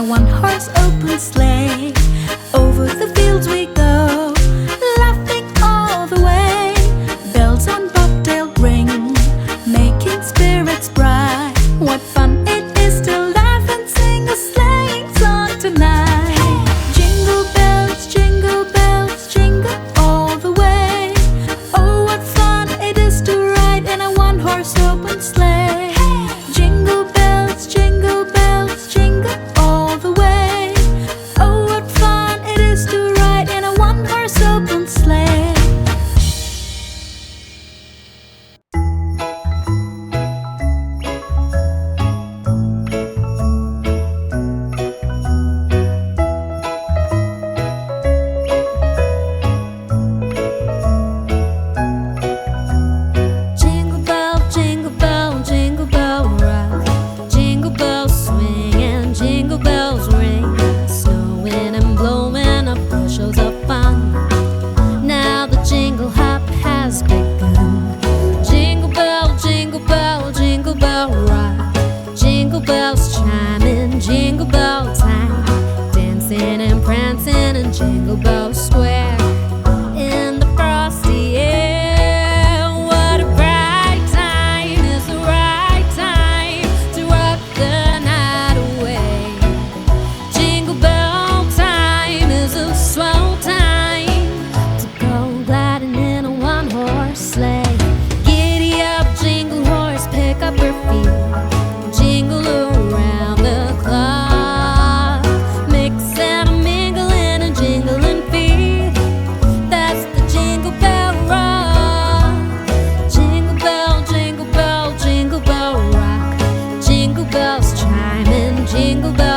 one-horse open sleigh. Over the fields we go, laughing all the way. Bells on bobtail ring, making spirits bright. What fun it is to laugh and sing a sleighing song tonight. Jingle bells, jingle all the way. Oh, what fun it is to ride in a one-horse open sleigh. Jingle bells, jingle all the way. Oh, what fun it is to ride in a one-horse open sleigh. Jingle bell rock. Jingle bells swing and jingle bells ring. Snowing and blowing up bushels of fun. Now the jingle hop has begun. Jingle bell rock. Jingle bells chiming, jingle bell time. Dancing and prancing in Jingle Bell Square. In the frosty air, what a bright time. It's the right time to rock the night away. Jingle bell time is a swell time to go gliding in a one-horse sleigh. Giddy up, jingle horse, pick up your feet. Jingle around the clock, mix and mingle in a jingling feet. That's the Jingle Bell rock. Jingle bell rock. Jingle bells chiming, jingle bells